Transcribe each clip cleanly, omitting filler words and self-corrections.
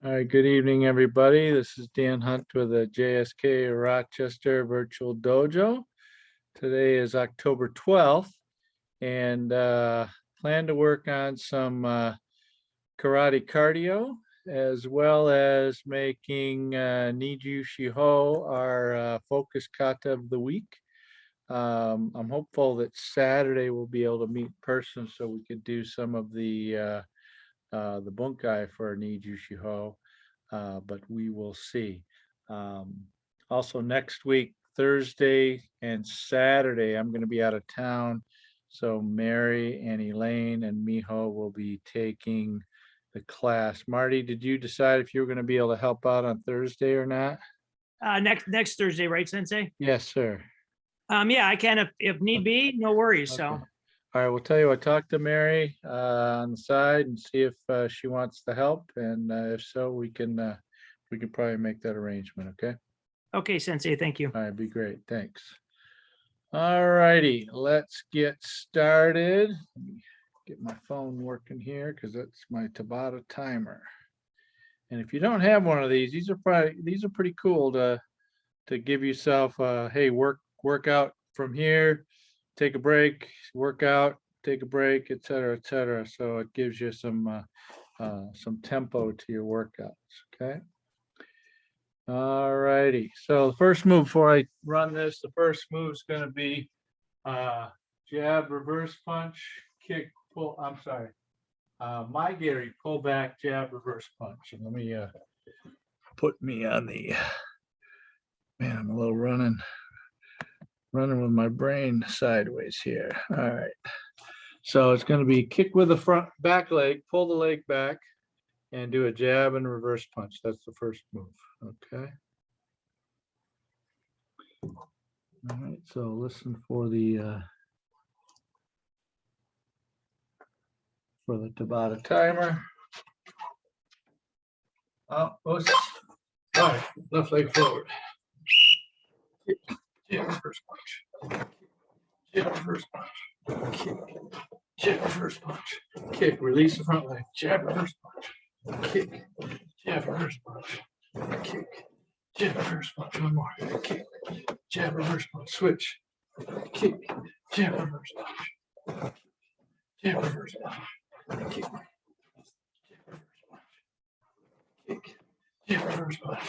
All right, good evening, everybody. This is Dan Hunt with the JSKA Rochester Virtual Dojo. Today is October 12th, and plan to work on some karate cardio, as well as making Nijushiho our focus kata of the week. I'm hopeful that Saturday we'll be able to meet in person so we could do some of the bunkai for Nijushiho, but we will see. Also next week, Thursday and Saturday, I'm going to be out of town. So Mary and Elaine and Miho will be taking the class. Marty, did you decide if you were going to be able to help out on Thursday or not? Next Thursday, right, Sensei? Yes, sir. Yeah, I can if need be, no worries. Okay. So, All right, we'll tell you what, talk to Mary on the side and see if she wants to help. And if so, we can probably make that arrangement, okay? okay, Sensei, thank you. All right, be great, thanks. All righty, let's get started. Let me get my phone working here because that's my Tabata timer. And if you don't have one of these are pretty cool to give yourself hey, work out from here, take a break, work out, take a break, et cetera, so it gives you some tempo to your workouts. Okay. All righty, so the first move before I run this, the first move is going to be jab, reverse punch, kick, pull. I'm sorry, my Gary, pull back, jab, reverse punch. And let me put me on the, man, I'm a little running with my brain sideways here. All right, so it's going to be kick with the front back leg, pull the leg back, and do a jab and reverse punch. That's the first move. Okay. All right, so listen for the Tabata timer. Oh, oops. All right, left leg forward. Jab, reverse punch. Jab, reverse punch. Kick. Jab, reverse punch. Kick. Release the front leg. Jab, reverse punch. Kick. Jab, reverse punch. Kick. Jab, reverse punch. One more. Kick. Jab, reverse punch. Switch. Kick. Jab, reverse punch. Jab, reverse punch. Kick. Kick. Jab, reverse punch.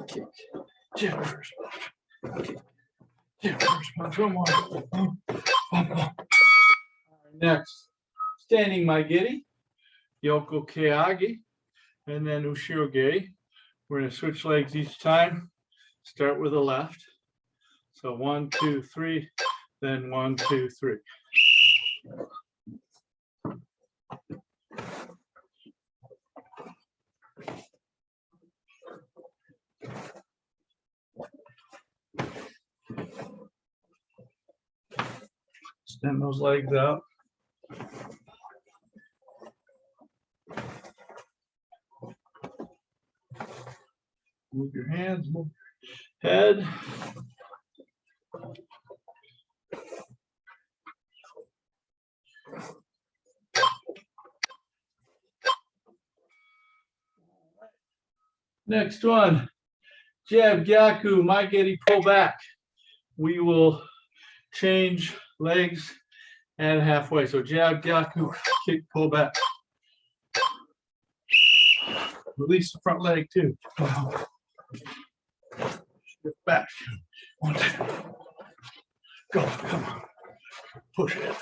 Kick. Jab, reverse punch. Kick. Jab, reverse punch. One more. Next, standing Maigiri, Yoko Kayaki, and then Ushiro-geri. We're going to switch legs each time. Start with the left. So 1, 2, 3, then 1, 2, 3. Extend those legs out. Move your hands, move your head. Next one, jab, gyaku, maigiri, pull back. We will change legs and halfway. So jab, gyaku, kick, pull back. Release the front leg too. Shift back. 1, 2. Go, come on. Push it.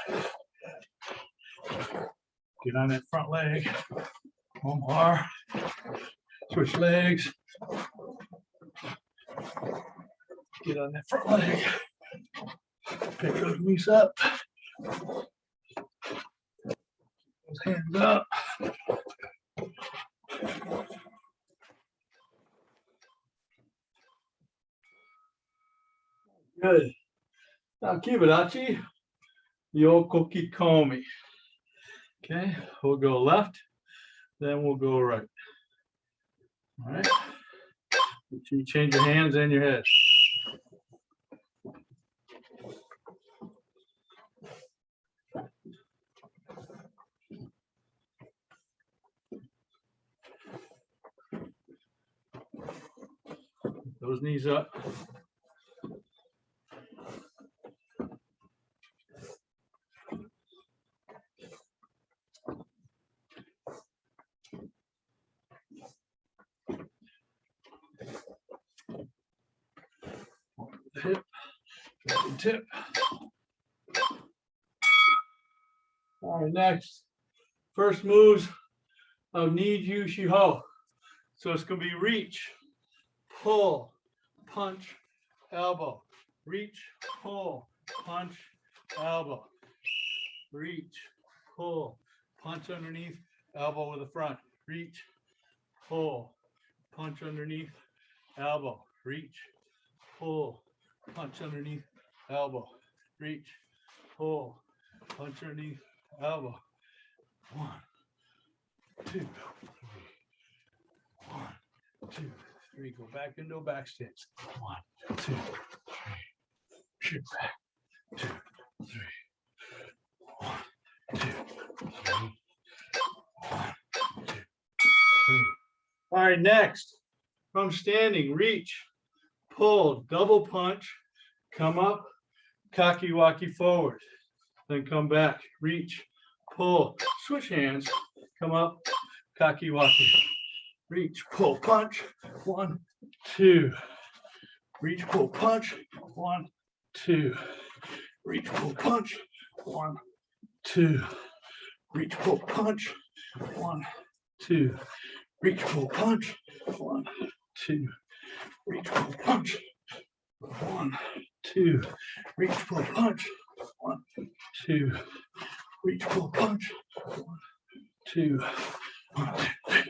Get on that front leg. One more. Switch legs. Get on that front leg. Pick those knees up. Those hands up. Good. Now Kibadachi, Yoko Kikomi. Okay, we'll go left, then we'll go right. All right. Make sure you change your hands and your head. those knees up. Hip, tip. All right, next. First moves of Nijushiho. So it's going to be reach, pull, punch, elbow. Reach, pull, punch, elbow. Reach, pull, punch underneath, elbow with the front. Reach, pull, punch underneath, elbow. Reach, pull, punch underneath, elbow. Reach, pull, punch underneath, elbow. 1, 2, 3. 1, 2, 3. Go back into a back stance. 1, 2, 3. Shoot back. 2, 3. 1, 2, 3. 1, 2, 3. All right, next. From standing, reach, pull, double punch, come up, kakiwaki forward. Then come back, reach, pull, switch hands, come up, kakiwaki. Reach, pull, punch. 1, 2. Reach, pull, punch. 1, 2. Reach, pull, punch. 1, 2. Reach, pull, punch. 1, 2. Reach, pull, punch. 1, 2. Reach, pull, punch. 1, 2. Reach, pull, punch. 1, 2. Reach, pull, punch. 1, 2. 1, 2, 3.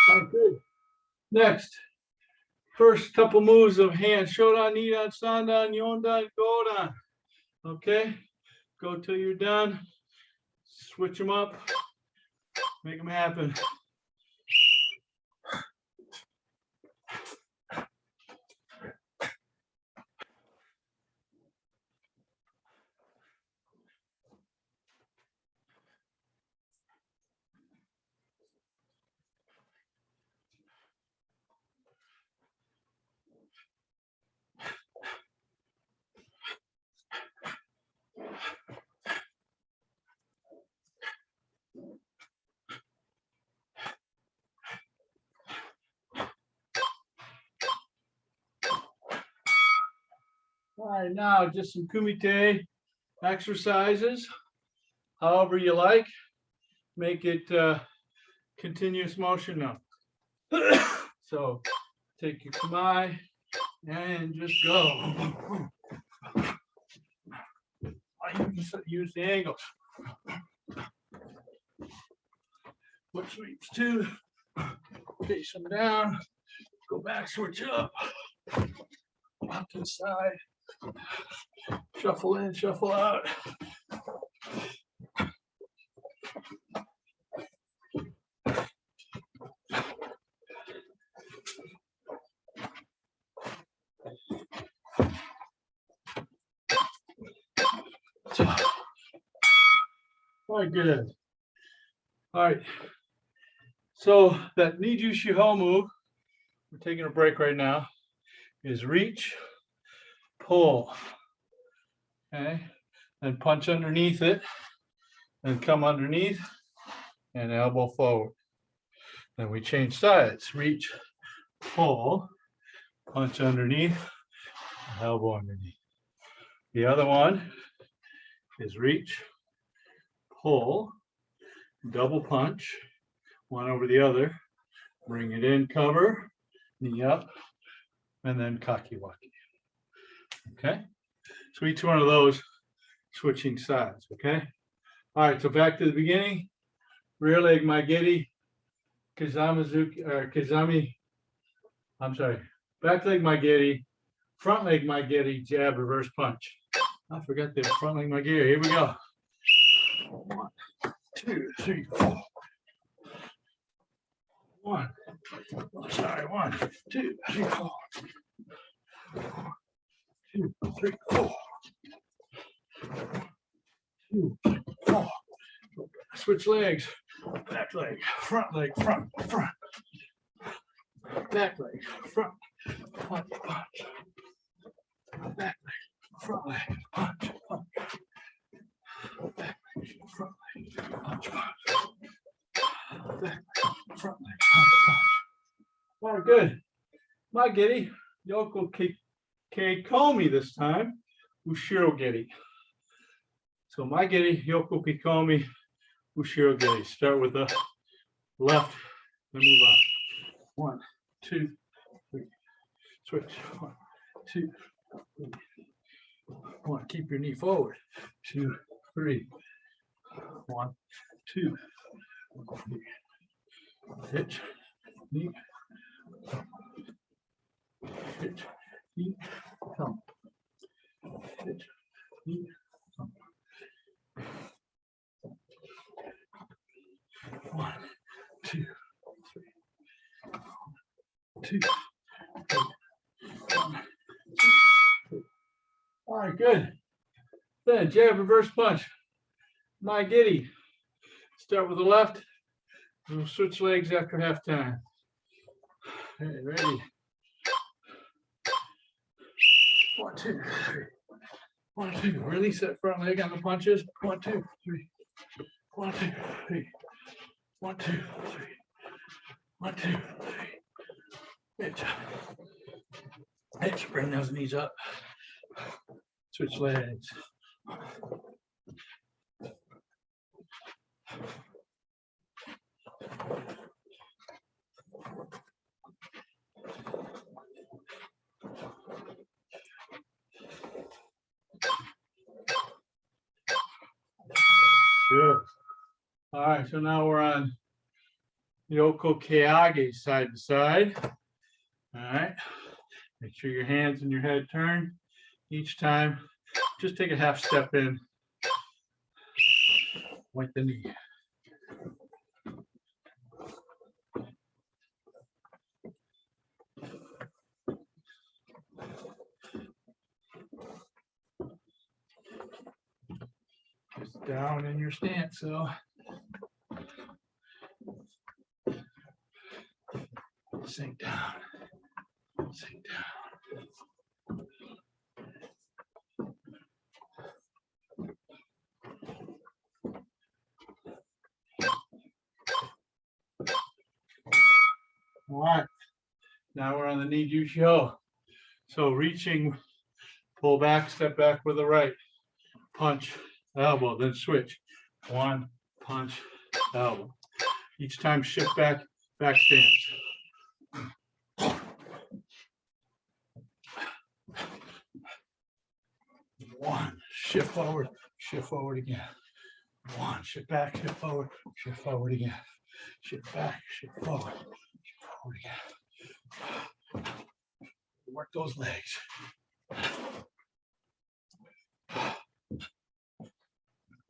Okay. Next, first couple moves of hands: Shodan, Nidan, Sandan, Yondan, Godan. Okay, go till you're done. Switch them up. Make them happen. All right, now just some kumite exercises, however you like. Make it continuous motion now. So take your kamae and just go. I use the angles. Foot sweeps 2. Face them down. Go back, switch up. Out to the side. Shuffle in, shuffle out. All right, good. All right. So that Nijushiho move, we're taking a break right now, is reach, pull, okay, and punch underneath it, and come underneath, and elbow forward. Then we change sides, reach, pull, punch underneath, elbow underneath. The other one is reach, pull, double punch, one over the other, bring it in, cover, knee up, and then kakiwaki. Okay, so each one of those switching sides. Okay, all right, so back to the beginning. Rear leg maigeri, kizamizuki, or kizami, I'm sorry, back leg maigeri, front leg maigeri, jab, reverse punch. I forgot the front leg maigeri. Here we go. 1, 2, 3, 4. 1, sorry, 1, 2, 3, 4. 2, 3, 4. 2, 3, 4. Switch legs. back leg, front, front. Back leg, front, punch, punch. Back leg, front leg, punch, punch. Back leg, front leg, punch, punch. Back leg, front leg, punch, punch. All right, good. My giddy, Yoko Keikomi this time, Ushiro giddy. So my giddy, Yoko Keikomi, Ushiro giddy. Start with the left, then move up. 1, 2, 3. Switch. 1, 2, 3. 1. Keep your knee forward. 2, 3. 1, 2, 3. Hitch, knee, hitch, knee, thump. Hitch, knee, thump. 1, 2, 3. 2, 3. 1, 2, 3. All right, good. Then jab, reverse punch. My giddy. Start with the left. We'll switch legs after halftime. Okay, ready. 1, 2, 3. 1, 2. Release that front leg on the punches. 1, 2, 3. 1, 2, 3. 1, 2, 3. 1, 2, 3. Hitch. Hitch. Bring those knees up. Switch legs. Good. All right, so now we're on Yoko Kayaki side to side. All right. Make sure your hands and your head turn each time. Just take a half step in. Point the knee. Just down in your stance, so. Sink down. Sink down. All right, now we're on the Nijushiho. So reaching, pull back, step back with the right, punch, elbow, then switch. 1, punch, elbow. Each time shift back, back stance. 1, shift forward again. 1, shift back, shift forward again. Shift back, shift forward again. Work those legs.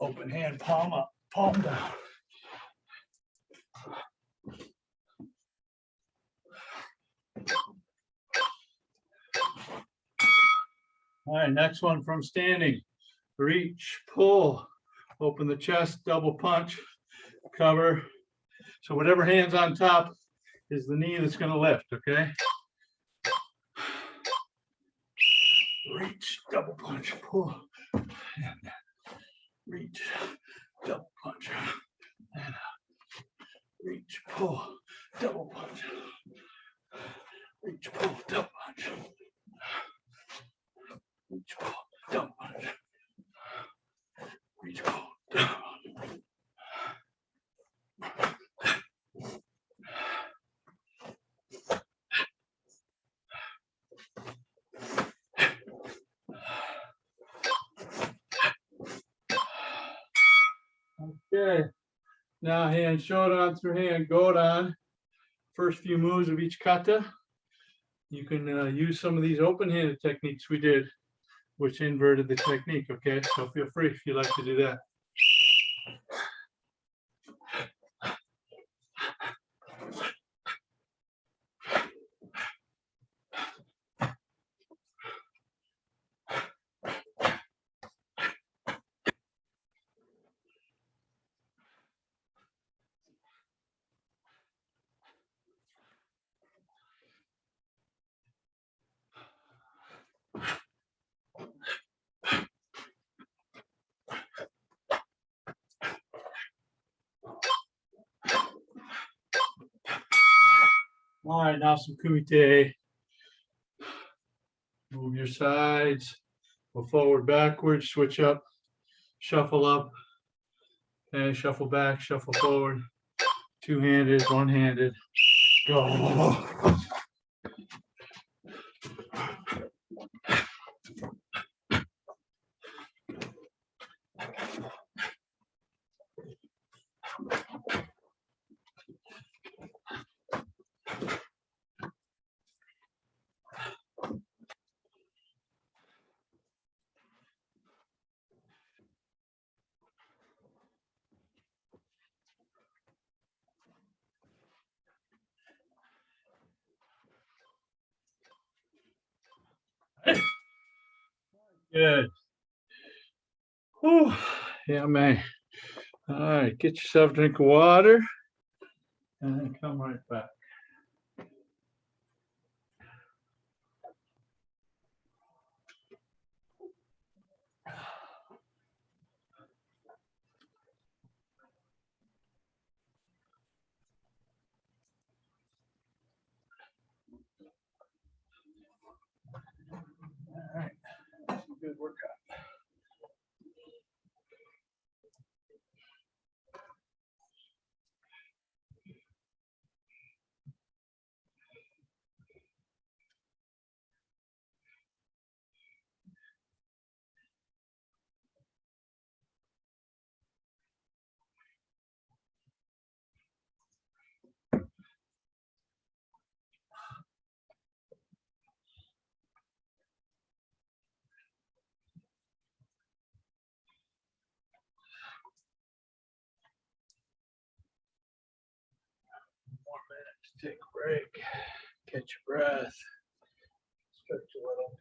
Open hand, palm up, palm down. All right, next one from standing. Reach, pull, open the chest, double punch, cover. So whatever hand's on top is the knee that's going to lift, okay? Reach, double punch, pull, and reach, double punch, and reach, pull, double punch, reach, pull, double punch, reach, pull, double punch, reach, pull, double punch. Okay, now hand shodan through hand godan. First few moves of each kata. You can use some of these open-handed techniques we did, which inverted the technique, okay? So feel free if you like to do that. All right, now some kumite. Move your sides. Go forward, backwards, switch up, shuffle up, and shuffle back, shuffle forward. Two-handed, one-handed. Go. Good. Whew. Yeah, man. All right, get yourself a drink of water and then come right back. All right, that's a good workout. More minutes, take a break, catch your breath, stretch a little.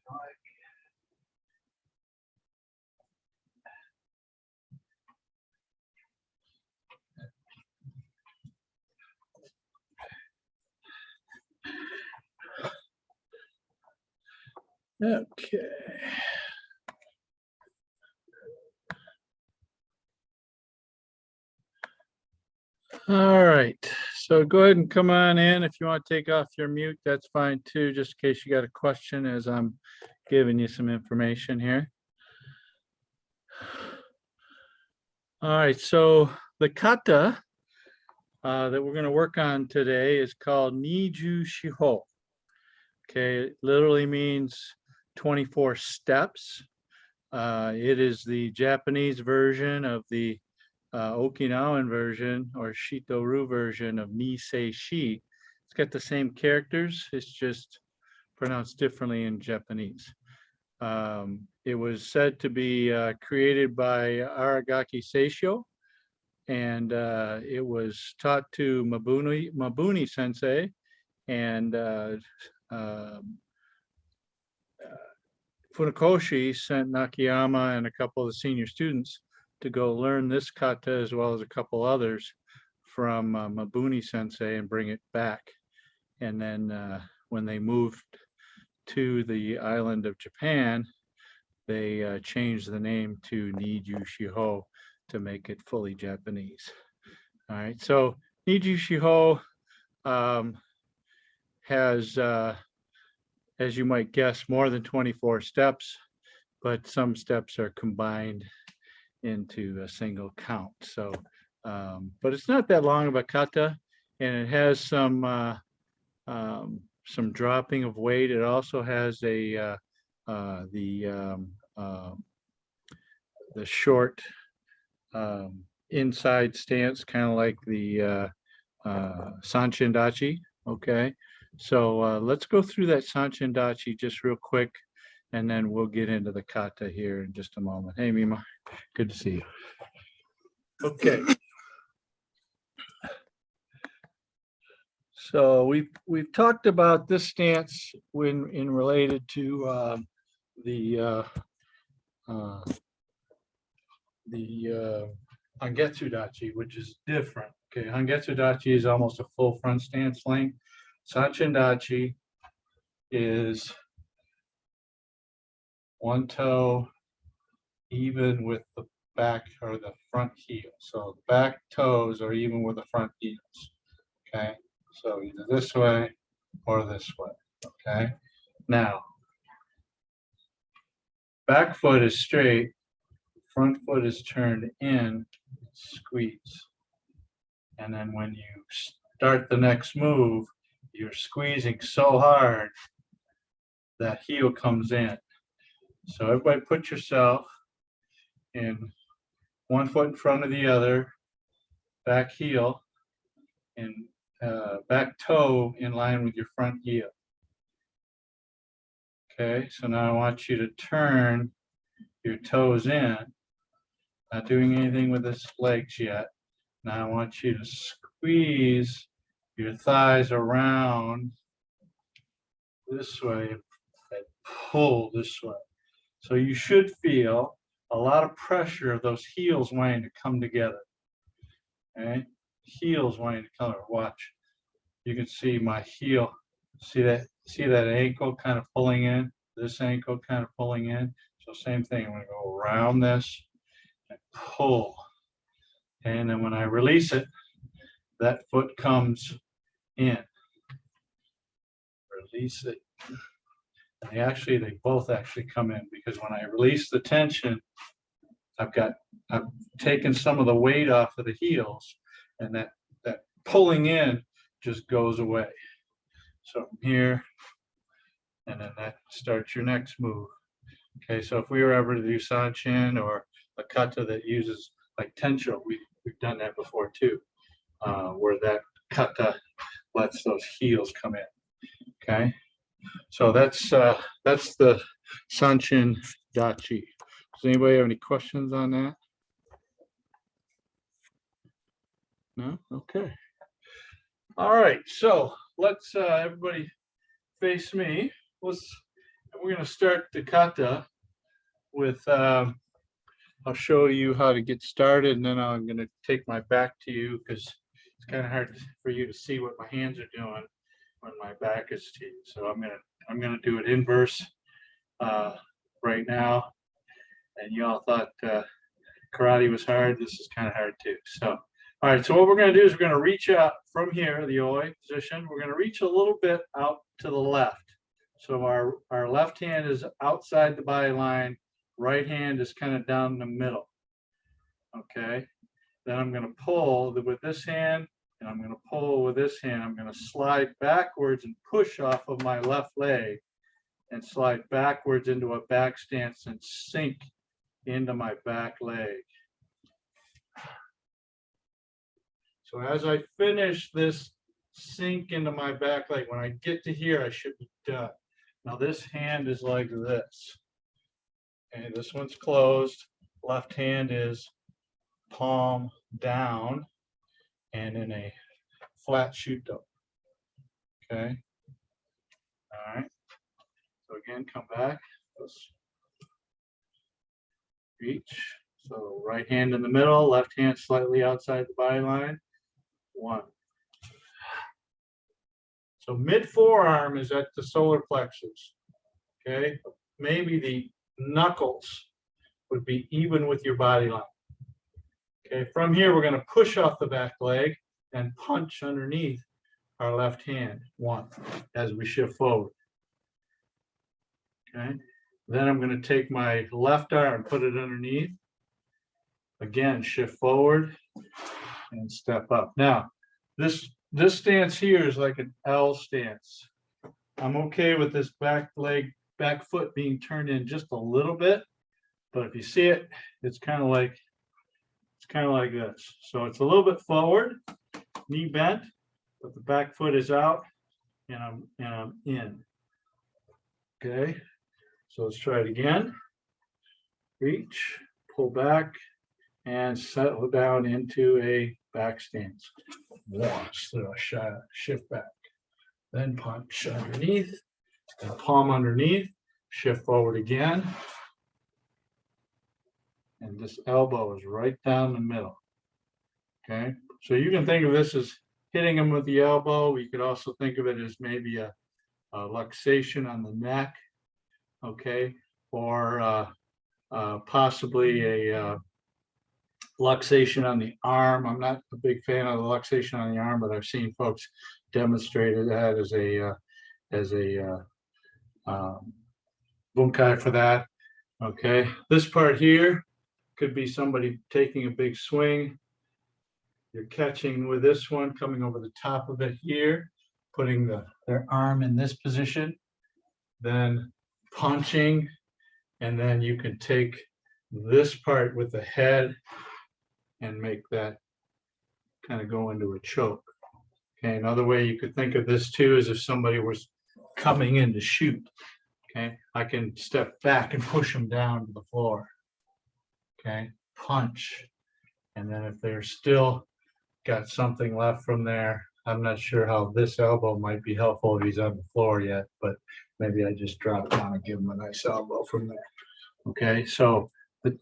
Okay. All right, so go ahead and come on in. If you want to take off your mute, that's fine too, just in case you got a question as I'm giving you some information here. All right, so the kata that we're going to work on today is called Nijushiho. Okay, it literally means 24 steps. It is the Japanese version of the Okinawan version or Shito-ryu version of Nisei-shi. It's got the same characters, it's just pronounced differently in Japanese. It was said to be created by Aragaki Seisho, and it was taught to Mabuni sensei, and Funakoshi sent Nakayama and a couple of the senior students to go learn this kata as well as a couple others from Mabuni sensei and bring it back. And then when they moved to the island of Japan, they changed the name to Nijushiho to make it fully Japanese. All right, so Nijushiho has, as you might guess, more than 24 steps, but some steps are combined into a single count. So, but it's not that long of a kata, and it has some dropping of weight. It also has a the short inside stance, kind of like the Sanchindachi. Okay, so let's go through that Sanchindachi just real quick, and then we'll get into the kata here in just a moment. Hey, Mima, good to see you. Okay. So we've talked about this stance when in related to the Hungatsudachi, which is different. Okay, Hungatsudachi is almost a full front stance length. Sanchindachi is one toe even with the back or the front heel. So the back toes are even with the front heels. Okay, so either this way or this way, okay? Now, back foot is straight, front foot is turned in, squeeze. And then when you start the next move, you're squeezing so hard that heel comes in. So everybody put yourself in one foot in front of the other, back heel, and back toe in line with your front heel. Okay, so now I want you to turn your toes in, not doing anything with the legs yet. Now I want you to squeeze your thighs around this way and pull this way. So you should feel a lot of pressure of those heels wanting to come together. Okay, heels wanting to come. Watch. You can see my heel. See that ankle kind of pulling in. This ankle kind of pulling in. So same thing. I'm going to go around this and pull. And then when I release it, that foot comes in. Release it. And they both actually come in, because when I release the tension, I've taken some of the weight off of the heels, and that pulling in just goes away. So from here, and then that starts your next move. Okay, so if we were ever to do sanchin or a kata that uses like tensho, we've done that before too, where that kata lets those heels come in. Okay, so that's the sanchin dachi. Does anybody have any questions on that? No? Okay. All right, so let's everybody face me. We're going to start the kata with, I'll show you how to get started, and then I'm going to take my back to you, because it's kind of hard for you to see what my hands are doing when my back is to you. So I'm gonna do it inverse right now. And you all thought karate was hard. This is kind of hard too. So, all right. So what we're gonna do is we're gonna reach out from here, the oi position. We're gonna reach a little bit out to the left. So our left hand is outside the body line. Right hand is kind of down the middle. Okay. Then I'm gonna pull with this hand, and I'm going to pull with this hand. I'm going to slide backwards and push off of my left leg and slide backwards into a back stance and sink into my back leg. So as I finish this sink into my back leg, when I get to here, I should be done. Now this hand is like this. Okay, this one's closed. Left hand is palm down and in a flat shuto. Okay. All right. So again, come back. Let's reach. So right hand in the middle, left hand slightly outside the body line. One. So mid forearm is at the solar plexus. Okay. Maybe the knuckles would be even with your body line. Okay, from here, we're going to push off the back leg and punch underneath our left hand, one, as we shift forward. Okay, then I'm going to take my left arm, put it underneath. Again, shift forward and step up. Now, this stance here is like an L stance. I'm okay with this back foot being turned in just a little bit, but if you see it, it's kind of like this. So it's a little bit forward, knee bent, but the back foot is out, and I'm in. Okay, so let's try it again. Reach, pull back, and settle down into a back stance. Once, so shift back, then punch underneath, and palm underneath, shift forward again. And this elbow is right down the middle. Okay, so you can think of this as hitting them with the elbow. You could also think of it as maybe a luxation on the neck. Okay, or possibly a luxation on the arm. I'm not a big fan of the luxation on the arm, but I've seen folks demonstrate that as a bunkai for that. Okay, this part here could be somebody taking a big swing. You're catching with this one, coming over the top of it here, putting their arm in this position, then punching, and then you can take this part with the head and make that kind of go into a choke. Okay, another way you could think of this too is if somebody was coming in to shoot. Okay, I can step back and push them down to the floor. Okay, punch. And then if they're still got something left from there, I'm not sure how this elbow might be helpful if he's on the floor yet, but maybe I just drop down and give him a nice elbow from there. Okay, so the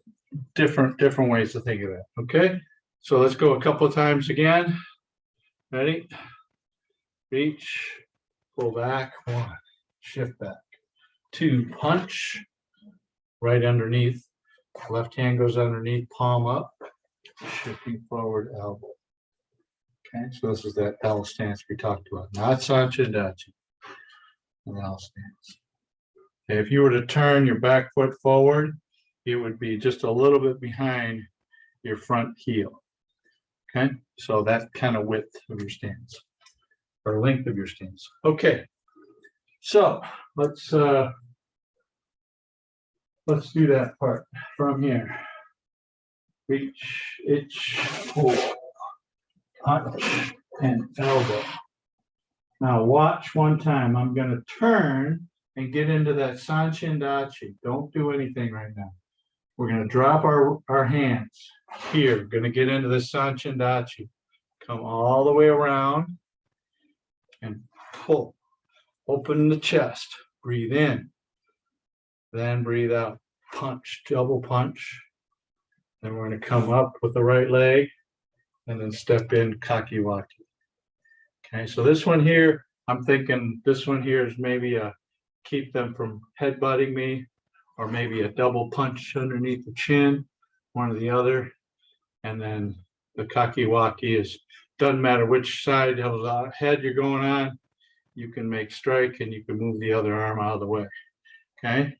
different ways to think of that. Okay, so let's go a couple of times again. Ready? Reach, pull back, 1, shift back, 2, punch, right underneath, left hand goes underneath, palm up, shifting forward, elbow. Okay, so this is that L stance we talked about, not Hungatsudachi, an L stance. Okay, if you were to turn your back foot forward, it would be just a little bit behind your front heel. Okay, so that kind of width of your stance or length of your stance. Okay, so let's do that part from here. Reach, itch, pull, punch, and elbow. Now watch one time. I'm going to turn and get into that Hungatsudachi. Don't do anything right now. We're going to drop our hands here. Going to get into the Hungatsudachi. Come all the way around and pull. Open the chest. Breathe in. Then breathe out. Punch, double punch. Then we're going to come up with the right leg and then step in Kayaki. Okay, so this one here, I'm thinking this one here is maybe a keep them from headbutting me, or maybe a double punch underneath the chin, one or the other. And then the Kayaki is, doesn't matter which side of the head you're going on, you can make strike and you can move the other arm out of the way. Okay,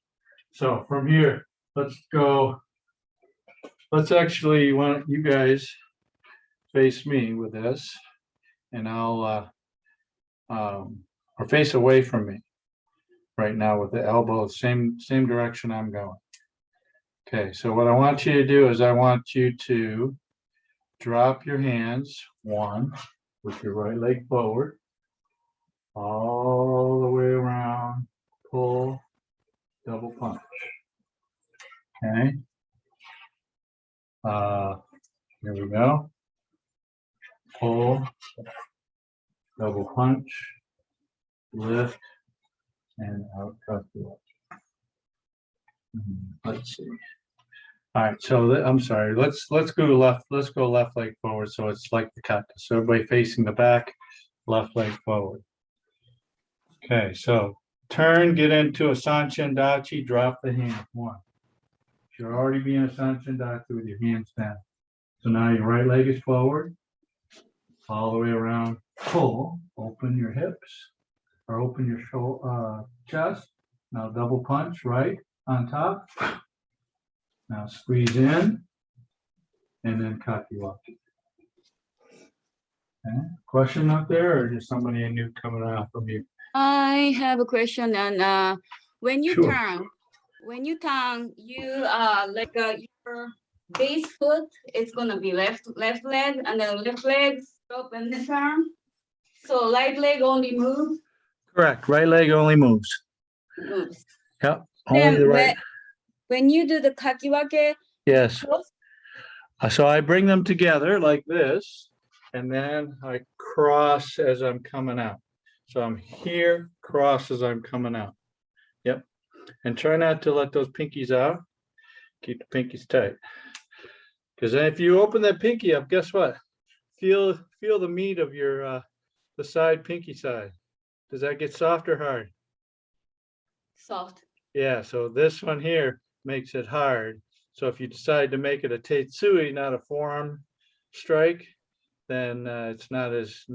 so from here, let's go. Let's actually, want you guys face me with this, and I'll or face away from me right now with the elbow same direction I'm going. Okay, so what I want you to do is I want you to drop your hands, 1 with your right leg forward, all the way around, pull, double punch. Okay, here we go. Pull, double punch, lift, and out. Let's see. All right, so I'm sorry. Let's go left. Let's go left leg forward, so it's like the cut. So everybody facing the back, left leg forward. Okay, so turn, get into a Hungatsudachi, drop the hand. 1. You're already being a Hungatsudachi with your hands down. So now your right leg is forward, all the way around. Pull, open your hips, or open your shoulder, chest. Now double punch, right on top. Now squeeze in, and then Kayaki. Okay. Question out there, or just somebody new coming out from you? I have a question, and when you Sure. turn, you like your base foot is gonna be left leg, and then left leg stop and then turn. So right leg only moves. Correct. Right leg only moves. Moves. Yep. Only Then the right. when you do the Kayaki, Yes. So I bring them together like this, and then I cross as I'm coming out. So I'm here, cross as I'm coming out. Yep. And try not to let those pinkies out. Keep the pinkies tight. Because if you open that pinky up, guess what? Feel the meat of your the side pinky side. Does that get soft or hard? Soft. Yeah. So this one here makes it hard. So if you decide to make it a tetsui, not a forearm strike, then it's not as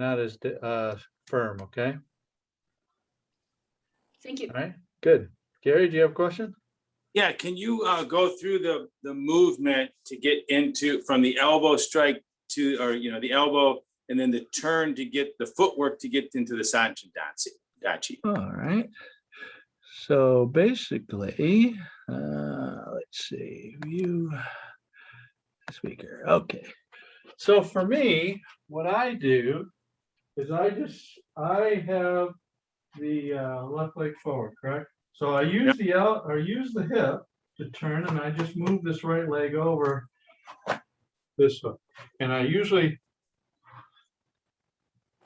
firm. Okay. Thank you. All right, good. Gary, do you have a question? Yeah, can you go through the movement to get into from the elbow strike to, or the elbow, and then the turn to get the footwork to get into the Hungatsudachi? All right. So basically, let's see, view speaker. Okay. So for me, what I do is I have the left leg forward, correct? So I use the hip to turn, and I just move this right leg over this way. And I usually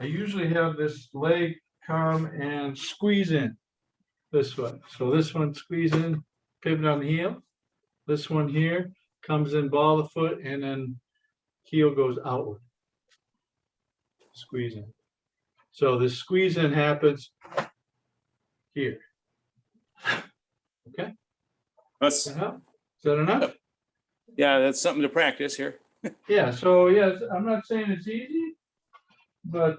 have this leg come and squeeze in this way. So this one squeeze in, pivot on the heel. This one here comes in, ball the foot, and then heel goes outward. Squeeze in. So this squeeze in happens here. Okay. That's, Is that enough? yeah, that's something to practice here. Yeah. So yes, I'm not saying it's easy, but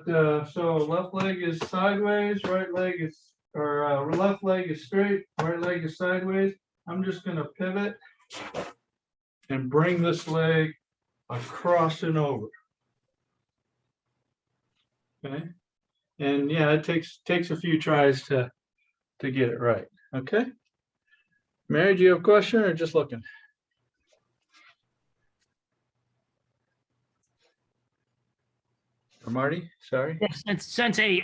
so left leg is sideways, right leg is, or left leg is straight, right leg is sideways. I'm just going to pivot and bring this leg across and over. Okay. And yeah, it takes a few tries to get it right. Okay. Mary, do you have a question or just looking? Or Marty, sorry. Sensei,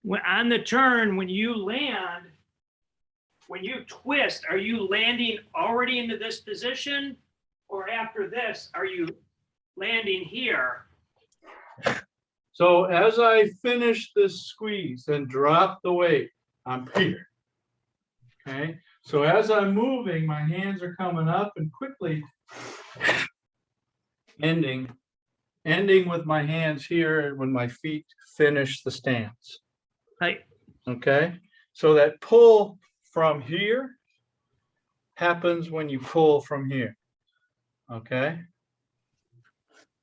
when on the turn, when you land, when you twist, are you landing already into this position? Or after this, are you landing here? So as I finish this squeeze and drop the weight, I'm here. Okay. So as I'm moving, my hands are coming up and quickly ending with my hands here when my feet finish the stance. Right. Okay. So that pull from here happens when you pull from here. Okay.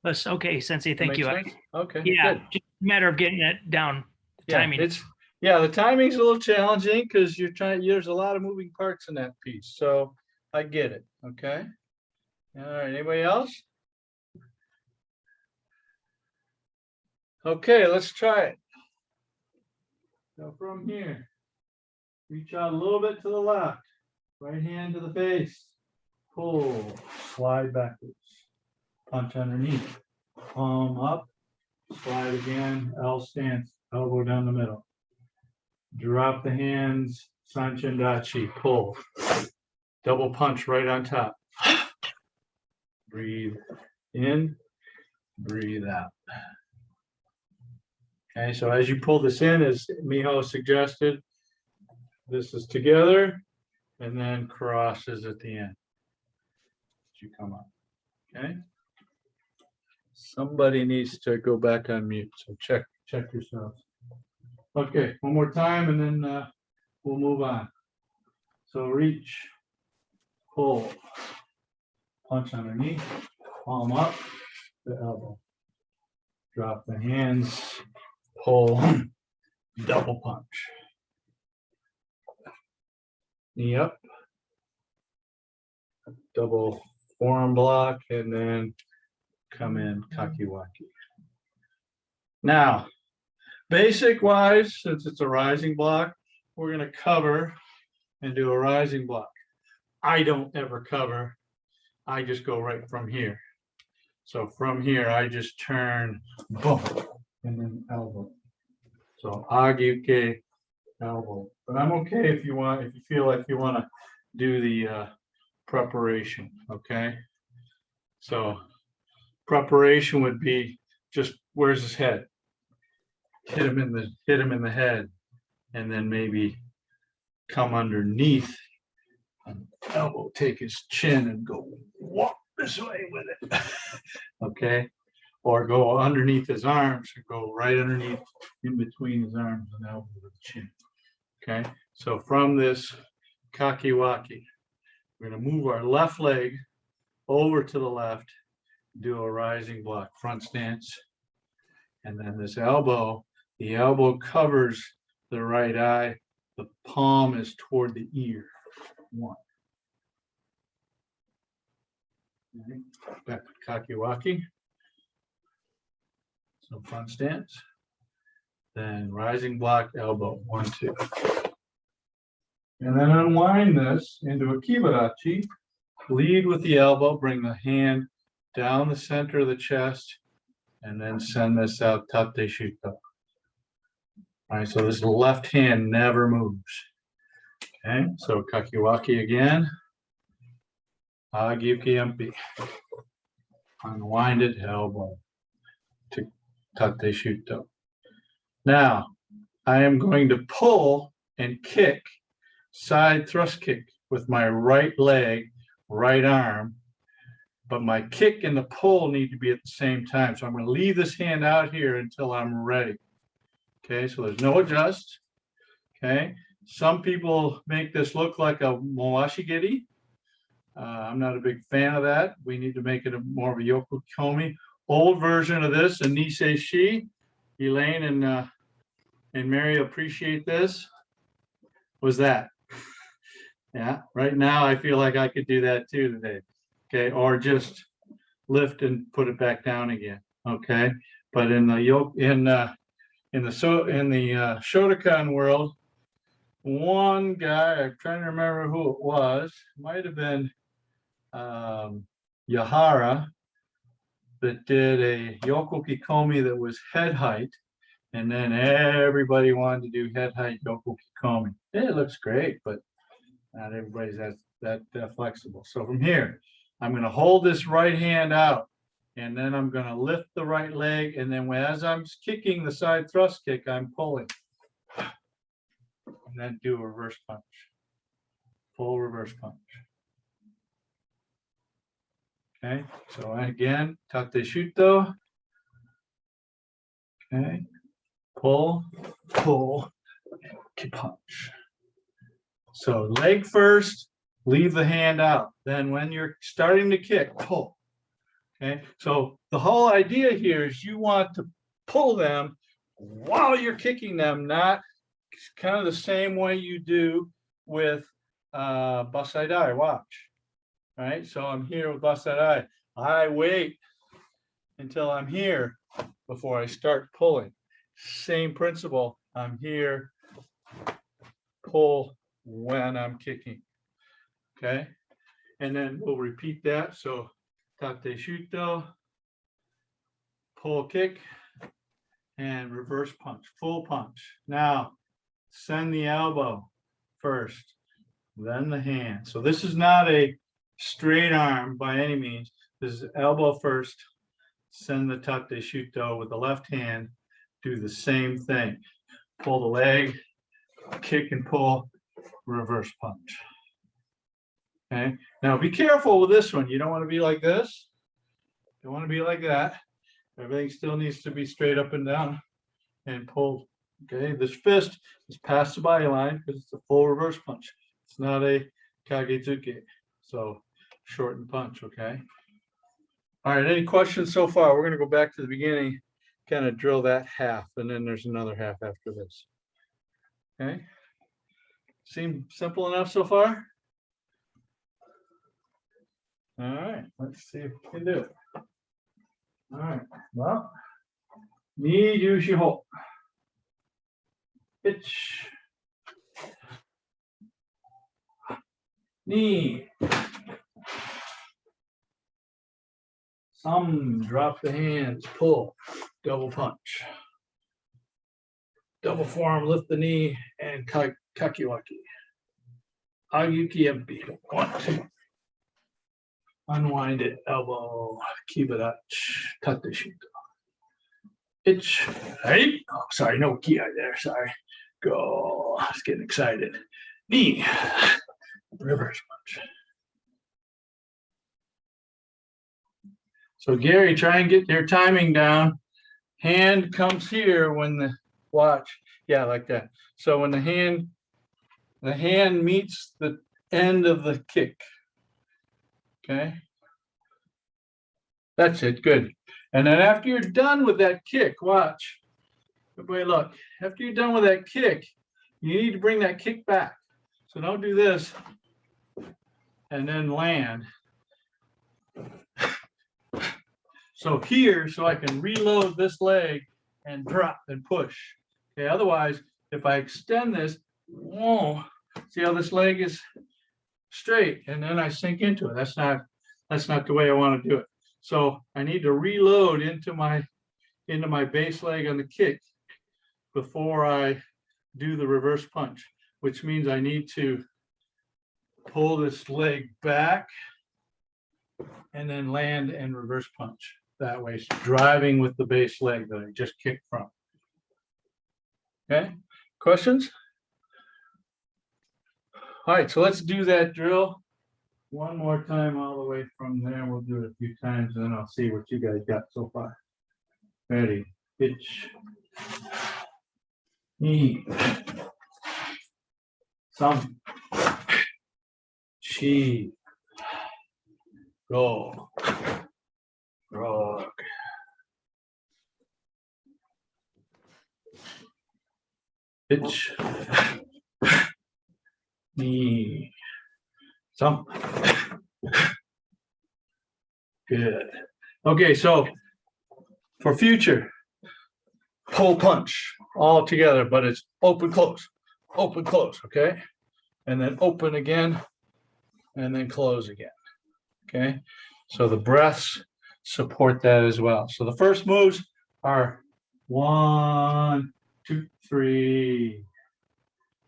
That's okay, Sensei. Thank you. Okay. Yeah, Good. just a matter of getting it down. The Yeah, timing. the timing's a little challenging because there's a lot of moving parts in that piece. So I get it. Okay. All right. Anybody else? Okay, let's try it. So from here, reach out a little bit to the left, right hand to the face, pull, slide backwards, punch underneath, palm up, slide again, L stance, elbow down the middle. Drop the hands, Hungatsudachi, pull, double punch right on top. Breathe in, breathe out. Okay, so as you pull this in, as Miho suggested, this is together and then crosses at the end as you come up. Okay. Somebody needs to go back on mute, so check yourselves. Okay, one more time and then we'll move on. So reach, pull, punch underneath, palm up, the elbow. Drop the hands, pull, double punch. Knee up, double forearm block, and then come in Kakiwaki. Now, basic wise, since it's a rising block, we're going to cover and do a rising block. I don't ever cover. I just go right from here. So from here, I just turn, boom, and then elbow. So agyuke, elbow. But I'm okay if you feel like you want to do the preparation, okay? So preparation would be just, where's his head? Hit him in the head, and then maybe come underneath and elbow, take his chin and go walk this way with it. Okay. Or go underneath his arms and go right underneath, in between his arms and elbow with the chin. Okay. So from this Kakiwaki, we're going to move our left leg over to the left, do a rising block, front stance. And then this elbow, the elbow covers the right eye, the palm is toward the ear. 1. Okay. Back to Kakiwaki. Some front stance. Then rising block elbow. 1, 2. And then unwind this into a Kibarachi. Lead with the elbow, bring the hand down the center of the chest, and then send this out tate shuto. All right, so this left hand never moves. Okay, so Kakiwaki again. Hagyuki Empi. Unwind it, elbow to tate shuto. Now, I am going to pull and kick, side thrust kick with my right leg, right arm, but my kick and the pull need to be at the same time. So I'm going to leave this hand out here until I'm ready. Okay, so there's no adjust. Okay, some people make this look like a moashigiri. I'm not a big fan of that. We need to make it more of a Yoko komi. Old version of this, a Nisei Shi. Elaine and Mary appreciate this. Was that? Yeah, right now I feel like I could do that too today. Okay, or just lift and put it back down again. Okay, but in the Shotokan world, one guy, I'm trying to remember who it was, might have been Yahara, that did a Yoko Kikomi that was head height, and then everybody wanted to do head height Yoko Kikomi. It looks great, but not everybody's that flexible. So from here, I'm going to hold this right hand out, and then I'm going to lift the right leg, and then as I'm kicking the side thrust kick, I'm pulling. And then do a reverse punch. Full reverse punch. Okay, so again, tate shuto. Okay, pull, pull, punch. So leg first, leave the hand out. Then when you're starting to kick, pull. Okay, so the whole idea here is you want to pull them while you're kicking them, not kind of the same way you do with Basaidai. Watch. All right, so I'm here with Basaidai. I wait until I'm here before I start pulling. Same principle. I'm here, pull when I'm kicking. Okay, and then we'll repeat that. So tate shuto, pull kick, and reverse punch, full punch. Now send the elbow first, then the hand. So this is not a straight arm by any means. This is elbow first, send the tate shuto with the left hand, do the same thing. Pull the leg, kick and pull, reverse punch. Okay, now be careful with this one. You don't want to be like this. You don't want to be like that. Everything still needs to be straight up and down and pull. Okay, this fist is past the body line because it's a full reverse punch. It's not a kagezuke. So shorten punch, okay? All right, any questions so far? We're going to go back to the beginning, kind of drill that half, and then there's another half after this. Okay, seem simple enough so far? All right, let's see if we can do it. All right, well, Nijushiho. Pitch. Knee. Some drop the hands, pull, double punch. Double forearm, lift the knee, and kakiwaki. Hagyuki Empi. 1, 2. Unwind it, elbow, kibarachi, tate shuto. Itch, right? Oh, sorry, no ki there, sorry. Go, I was getting excited. Knee, reverse punch. So Gary, try and get your timing down. Hand comes here when the, watch, yeah, like that. So when the hand meets the end of the kick. Okay, that's it, good. And then after you're done with that kick, watch, everybody look, after you're done with that kick, you need to bring that kick back. So don't do this and then land. So here, so I can reload this leg and drop and push. Okay, otherwise, if I extend this, whoa, see how this leg is straight, and then I sink into it. That's not the way I want to do it. So I need to reload into my base leg on the kick before I do the reverse punch, which means I need to pull this leg back and then land and reverse punch that way, driving with the base leg that I just kicked from. Okay, questions? All right, so let's do that drill one more time all the way from there. We'll do it a few times and then I'll see what you guys got so far. Ready, pitch, knee, some, chi, go, rock, pitch, knee, some. Good. Okay, so for future, pull punch all together, but it's open, close, okay? And then open again, and then close again, okay? So the breaths support that as well. So the first moves are 1, 2, 3,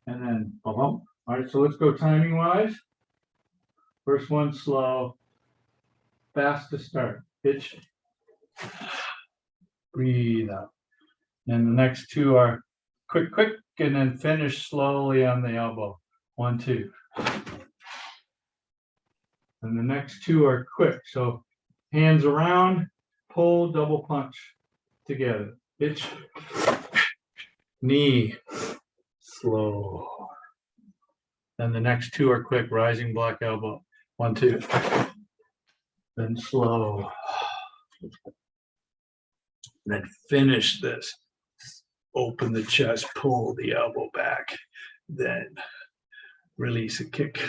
and then boom. All right, so let's go timing wise. First one slow, fast to start. Pitch, breathe out. And the next two are quick, and then finish slowly on the elbow. 1, 2. And the next two are quick. So hands around, pull, double punch together. Pitch, knee, slow. And the next two are quick, rising block elbow. 1, 2. Then slow. Then finish this. Open the chest, pull the elbow back, then release a kick.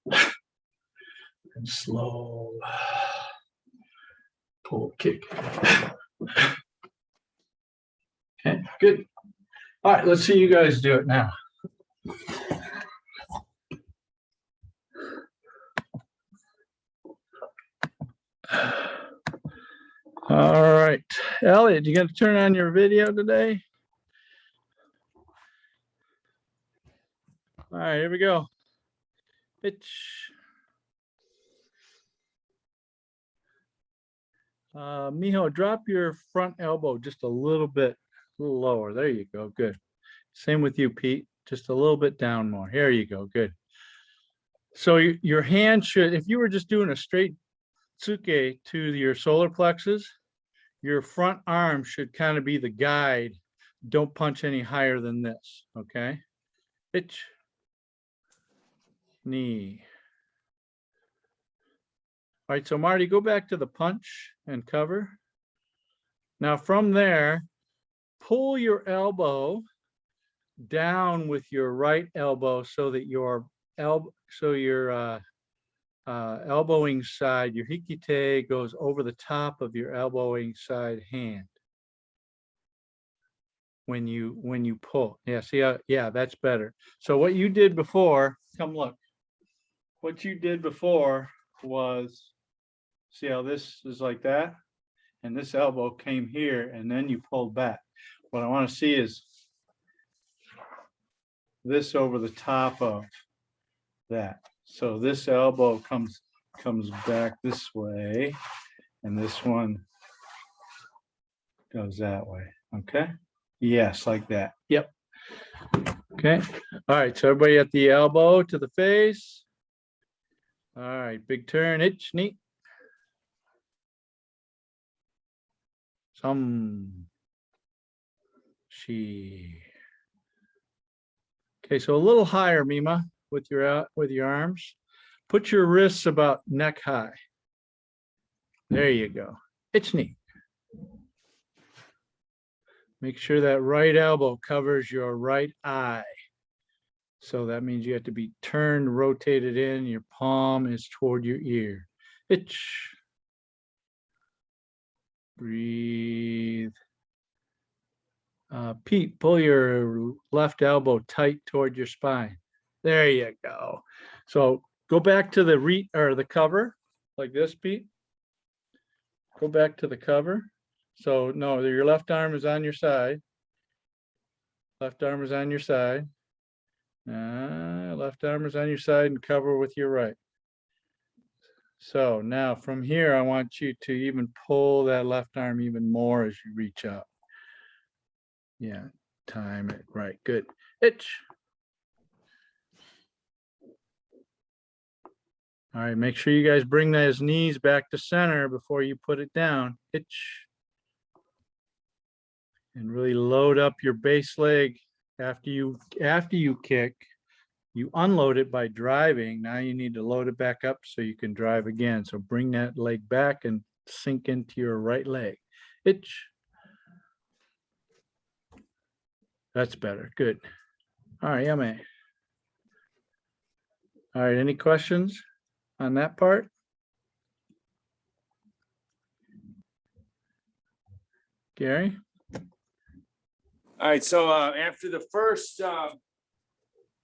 And slow. Pull, kick. Okay, good. All right, let's see you guys do it now. All right, Elliot, you got to turn on your video today? All right, here we go. Pitch. Miho, drop your front elbow just a little bit, a little lower. There you go, good. Same with you, Pete, just a little bit down more. Here you go, good. So your hand should, if you were just doing a straight tsuke to your solar plexus, your front arm should kind of be the guide. Don't punch any higher than this, okay? Pitch, knee. All right, so Marty, go back to the punch and cover. Now from there, pull your elbow down with your right elbow so that your elbowing side, your hikite goes over the top of your elbowing side hand. When you pull, yeah, see how, yeah, that's better. So what you did before, come look. What you did before was, see how this is like that? And this elbow came here and then you pulled back. What I want to see is this over the top of that. So this elbow comes back this way and this one goes that way. Okay. Yes, like that. Yep. Okay. All right. So everybody at the elbow to the face. All right. Big turn. Itch, knee. Some. She. Okay. So a little higher, Mima, with your arms. Put your wrists about neck high. There you go. Itch, knee. Make sure that right elbow covers your right eye. So that means you have to be turned, rotated in. Your palm is toward your ear. Itch. Breathe. Pete, pull your left elbow tight toward your spine. There you go. So go back to the cover like this, Pete. Go back to the cover. So no, your left arm is on your side. Left arm is on your side. Left arm is on your side and cover with your right. So now from here, I want you to even pull that left arm even more as you reach up. Yeah, time it right. Good. Itch. All right, make sure you guys bring those knees back to center before you put it down. Itch. And really load up your base leg after you kick. You unload it by driving. Now you need to load it back up so you can drive again. So bring that leg back and sink into your right leg. Itch. That's better. Good. All right, yummy. All right, any questions on that part? Gary? All right, so after the first, you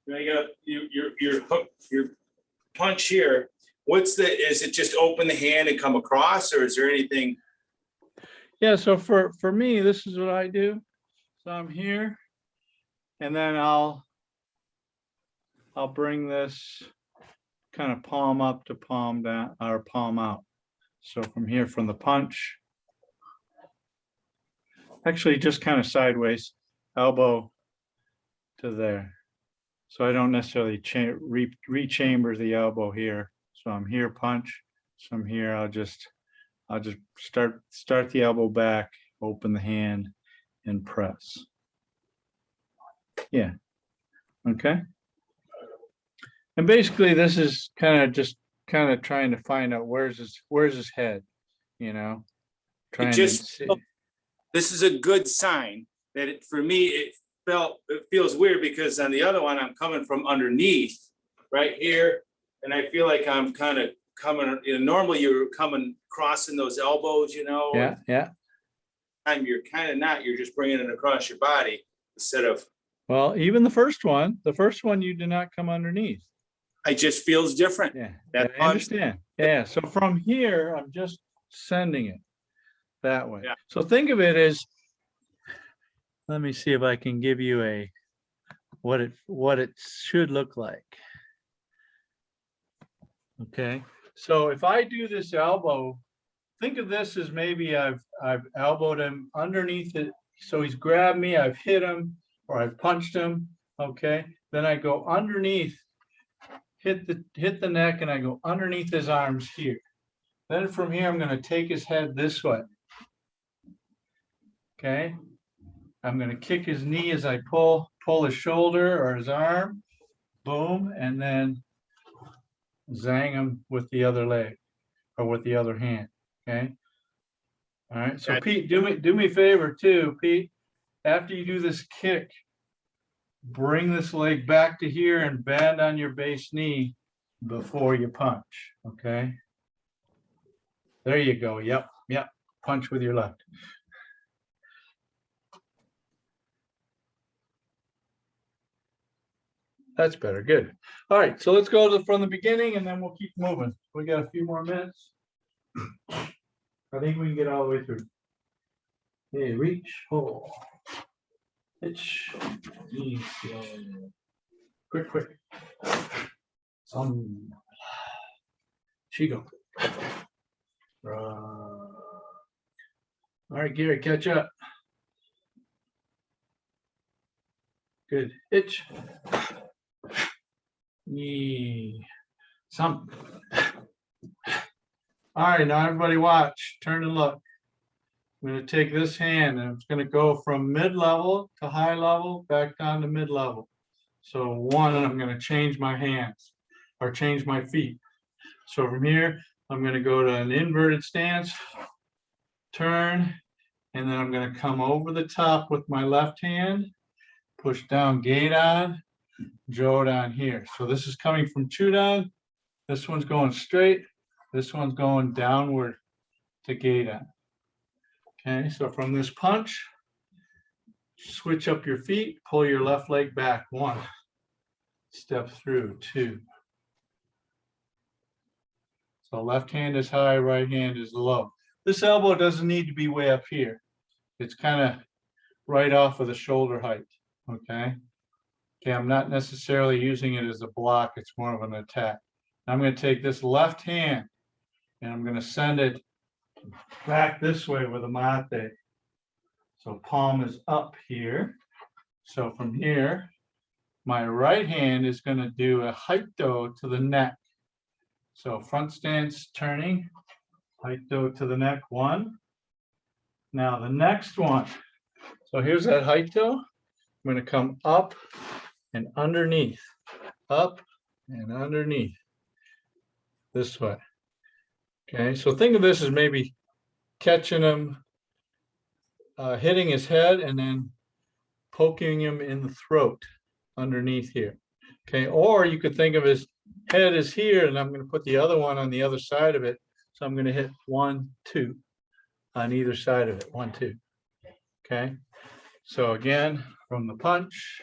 got your hook, your punch here. Is it just open the hand and come across, or is there anything? Yeah, so for me, this is what I do. So I'm here, and then I'll bring this kind of palm up to palm down or palm out. So from here, from the punch, actually just kind of sideways, elbow to there. So I don't necessarily rechamber the elbow here. So I'm here, punch. So I'm here, I'll just start the elbow back, open the hand and press. Yeah. Okay. And basically this is kind of trying to find out where's his head, you know, trying to see. This is a good sign that for me, it feels weird because on the other one, I'm coming from underneath right here. And I feel like I'm kind of coming, normally you're coming, crossing those elbows, Yeah, yeah. You're kind of not, you're just bringing it across your body instead of. Well, even the first one you did not come underneath. It just feels different. Yeah, That I understand. Yeah, so from here, I'm just sending it that way. Yeah. So think of it as, let me see if I can give you what it should look like. Okay, so if I do this elbow, think of this as maybe I've elbowed him underneath it. So he's grabbed me, I've hit him, or I've punched him. Okay, then I go underneath, hit the neck, and I go underneath his arms here. Then from here, I'm going to take his head this way. Okay, I'm going to kick his knee as I pull his shoulder or his arm. Boom, and then zang him with the other leg or with the other hand. Okay. All right. So Pete, do me a favor too, Pete. After you do this kick, bring this leg back to here and bend on your base knee before you punch. Okay. There you go. Yep. Yep. Punch with your left. That's better. Good. All right. So let's go from the beginning and then we'll keep moving. We got a few more minutes. I think we can get all the way through. Hey, reach, pull. Itch. Quick. Some. Shigo. All right, Gary, catch up. Good. Itch. Knee. Some. All right, now everybody watch. Turn and look. I'm going to take this hand and it's going to go from mid-level to high level back down to mid-level. So one, and I'm going to change my hands or change my feet. So from here, I'm going to go to an inverted stance, turn, And then I'm going to come over the top with my left hand, push down, gate on, jo down here. So this is coming from chudan. This one's going straight. This one's going downward to gate on. Okay, so from this punch, switch up your feet, pull your left leg back. 1, step through, 2. So left hand is high, right hand is low. This elbow doesn't need to be way up here. It's kind of right off of the shoulder height, okay? Okay, I'm not necessarily using it as a block, it's more of an attack. I'm going to take this left hand and I'm going to send it back this way with a mate. So palm is up here. So from here, my right hand is going to do a haito to the neck. So front stance turning, haito to the neck, 1. Now the next one. So here's that haito. I'm going to come up and underneath, up and underneath this way. Okay, so think of this as maybe catching him, hitting his head and then poking him in the throat underneath here. Okay, or you could think of his head is here and I'm going to put the other one on the other side of it. So I'm going to hit 1, 2 on either side of it, 1, 2. Okay, so again, from the punch,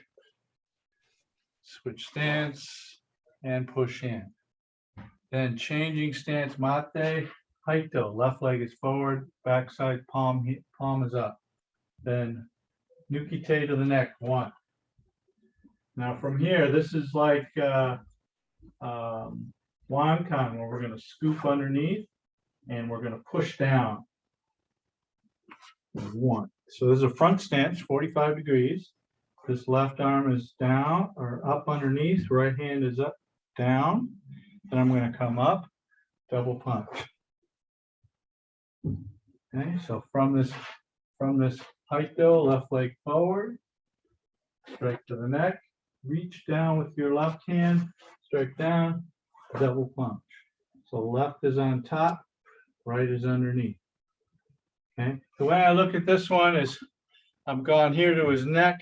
switch stance and push in. Then changing stance, mate, haito, left leg is forward, backside palm is up. Then nukite to the neck, 1. Now from here, this is like wankan, where we're going to scoop underneath and we're going to push down. 1. So this is a front stance, 45 degrees. This left arm is down or up underneath, right hand is up, down. Then I'm going to come up, double punch. Okay, so from this haito, left leg forward, strike to the neck, reach down with your left hand, strike down, double punch. So left is on top, right is underneath. Okay, the way I look at this one is I'm going here to his neck,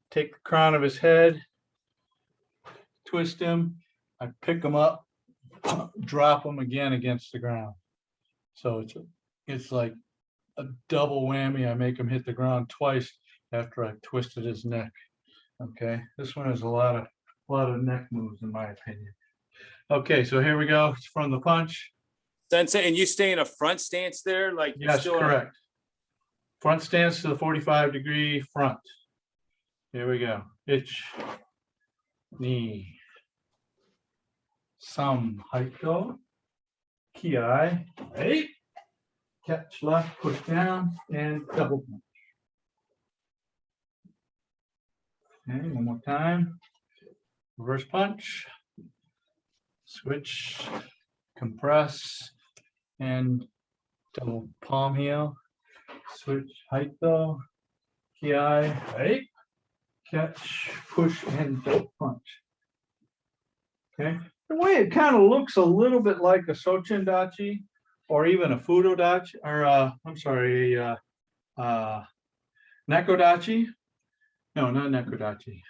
take the crown of his head, twist him, I pick him up, drop him again against the ground. So it's like a double whammy. I make him hit the ground twice after I've twisted his neck. Okay, this one has a lot of neck moves in my opinion. Okay, so here we go. It's from the punch. Sensei, and you stay in a front stance there, like you're Yes, still correct. Front stance to the 45-degree front. Here we go. Ich, ni, sam, haito, kiai, right? Catch left, push down, and double punch. Okay, one more time. Reverse punch. Switch, compress, and double palm heel. Switch, haito, kiai, right? Catch, push, and double punch. Okay, the way it kind of looks a little bit like a sochindachi or even a fudodachi, or I'm sorry, nekodachi. No, not nekodachi.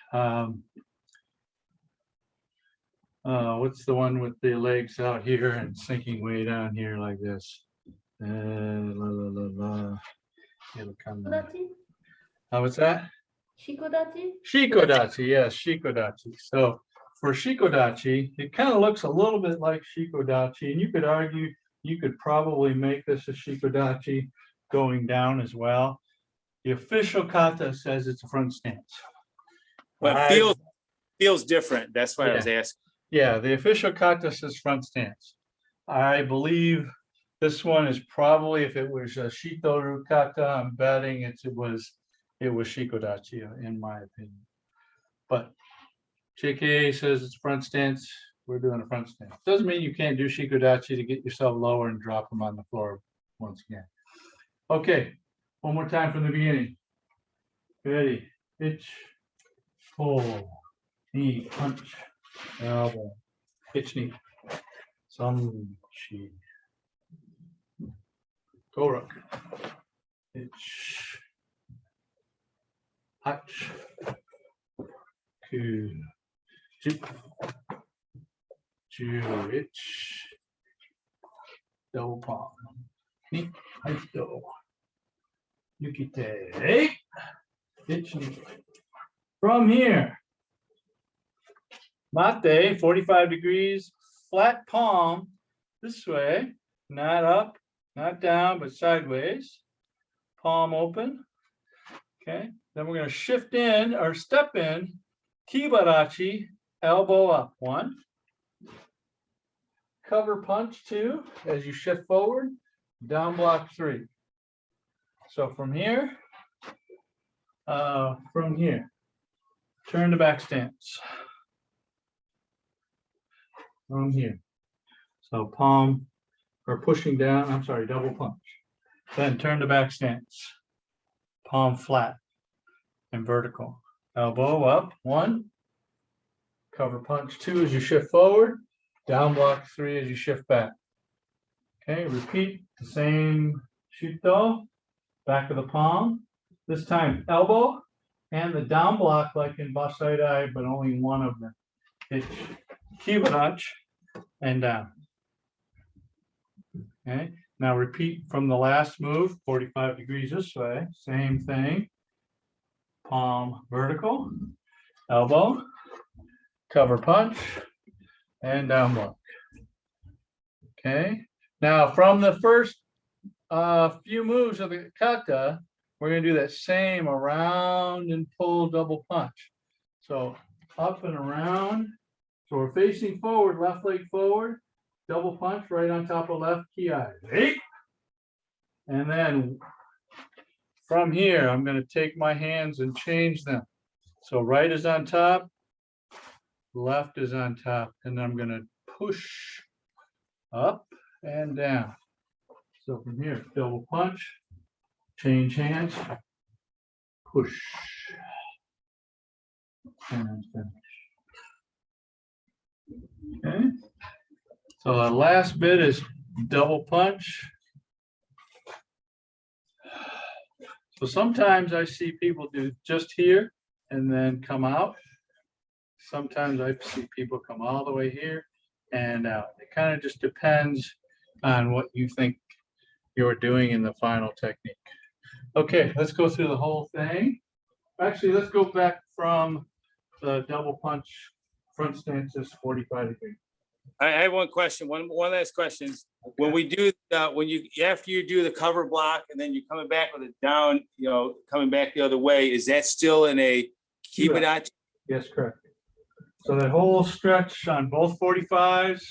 What's the one with the legs out here and sinking way down here like this? It'll come down. What's that? Shikodachi? Shikodachi, yes, shikodachi. So for shikodachi, it kind of looks a little bit like shikodachi, and you could argue you could probably make this a shikodachi going down as well. The official kata says it's a front stance. But it feels different. That's why I was asking. Yeah, the official kata says front stance. I believe this one is probably, if it was a shitoru kata, I'm betting it was shikodachi in my opinion. But JKA says it's front stance. We're doing a front stance. Doesn't mean you can't do shikodachi to get yourself lower and drop them on the floor once again. Okay, one more time from the beginning. Ready? Ich, pull, knee, punch, elbow, ich, knee, some, chi, gorak, ich, hach, ku, ju, ju, ich, double palm, ni, haito, yukite, ich, ni. From here, mate, 45 degrees, flat palm this way, not up, not down, but sideways. Palm open. Okay, then we're going to shift in or step in, kibarachi, elbow up. 1. Cover punch 2 as you shift forward, down block 3. So from here, turn to back stance. From here. So palm or pushing down, I'm sorry, double punch. Then turn to back stance. Palm flat and vertical. Elbow up, 1. Cover punch 2 as you shift forward. Down block 3 as you shift back. Okay, repeat the same shuto. Back of the palm. This time elbow and the down block like in Basaidai, but only one of them. It's kibarachi and down. Okay, now repeat from the last move, 45 degrees this way, same thing. Palm vertical, elbow, cover punch, and down block. Okay, now from the first few moves of the kata, we're going to do that same around and pull double punch. So up and around. So we're facing forward, left leg forward, double punch right on top of left ki. And then from here, I'm going to take my hands and change them. So right is on top, left is on top, and I'm going to push up and down. So from here, double punch, change hands, push, and finish. Okay. So the last bit is double punch. So sometimes I see people do just here and then come out. Sometimes I see people come all the way here and out. It kind of just depends on what you think you're doing in the final technique. Okay, let's go through the whole thing. Actually, let's go back from the double punch front stances 45 degrees. I have one question, one last question. When we do, after you do the cover block and then you're coming back with it down, coming back the other way, is that still in a kibarachi? Yes, correct. So that whole stretch on both 45s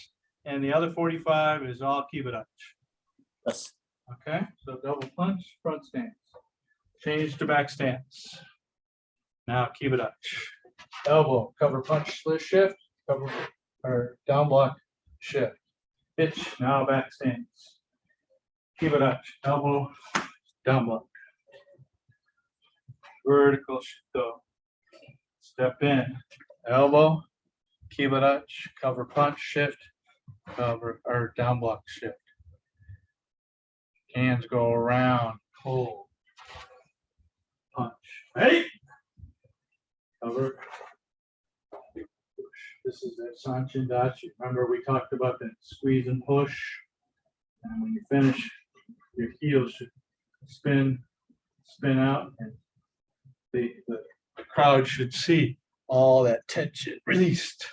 and the other 45 is all kibarachi. Yes. Okay, so double punch, front stance. Change to back stance. Now kibarachi. Elbow, cover punch, split shift, cover or down block, shift. Pitch, now back stance. Kibarachi, elbow, down block. Vertical shito. Step in, elbow, kibarachi, cover punch, shift, cover or down block, shift. Hands go around, pull, punch. Hey! Cover. This is that Hungatsudachi. Remember we talked about that squeeze and push. And when you finish, your heels should spin out, and the crowd should see all that tension released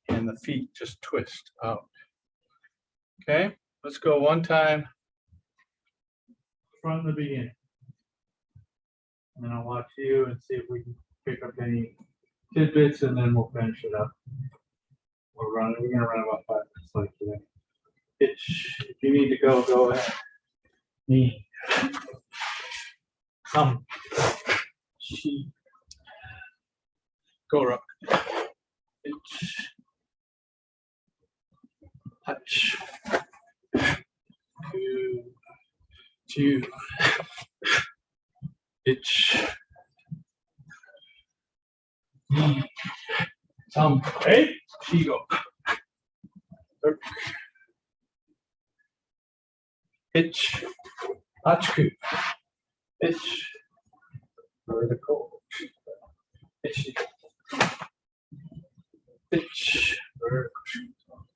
and the feet just twist out. Okay, let's go one time from the beginning. And then I'll watch you and see if we can pick up any tidbits, and then we'll finish it up. We're gonna run about 5 minutes like today. If you need to go ahead. Knee. Come. She. Go rock. Touch. 2. Some. Hey. She go. Hachku. Itch. Vertical. Itch. Itch. Vertical.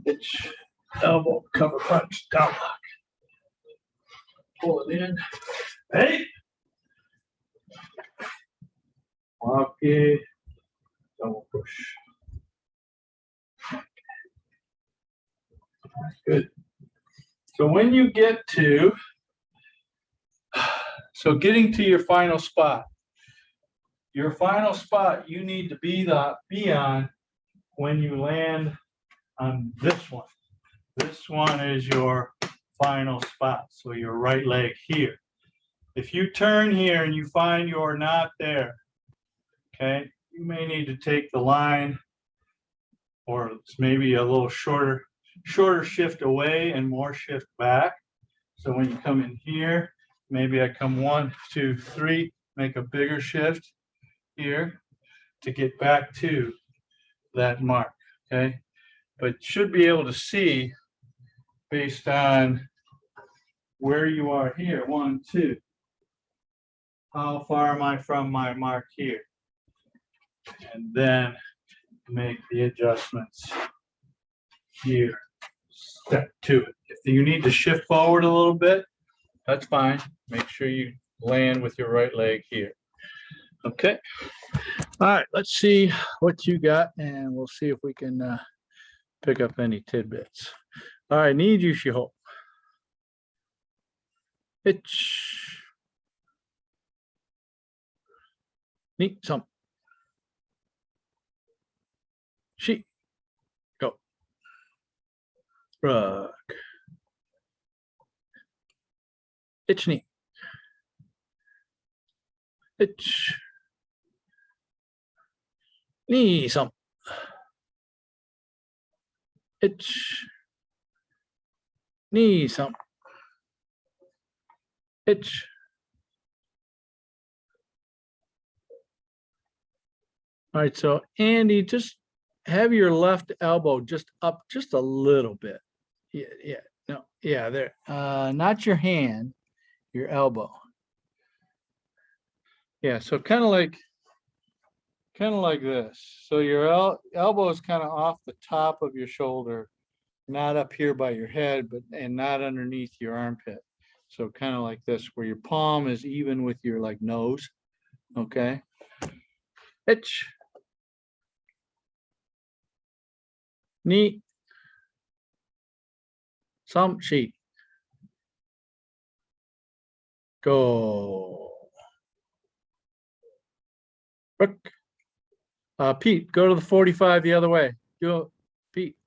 Itch. Elbow. Cover punch. Down lock. Pull it in. Hey. Lock it. Double push. Good. So when you get to, getting to your final spot you need to be on when you land on this one. This one is your final spot. So your right leg here. If you turn here and you find you're not there, okay, you may need to take the line, or it's maybe a little shorter shift away and more shift back. So when you come in here, maybe I come 1, 2, 3, make a bigger shift here to get back to that mark, okay? But should be able to see based on where you are here, 1, 2. How far am I from my mark here? And then make the adjustments here. Step to it. If you need to shift forward a little bit, that's fine. Make sure you land with your right leg here. Okay. All right, let's see what you got, and we'll see if we can pick up any tidbits. All right, Nijushiho. Itch. Neat some. She. Go. Rock. Itch knee. Itch. Knee some. Itch. Knee some. Itch. All right, so Andy, just have your left elbow just up just a little bit. Yeah, there. Not your hand, your elbow. Yeah, so kind of like this. So your elbow is kind of off the top of your shoulder, not up here by your head, and not underneath your armpit. So kind of like this, where your palm is even with your like nose. Okay. Itch. Knee. Some sheet. Go. Rook. Pete, go to the 45 the other way. Go, Pete.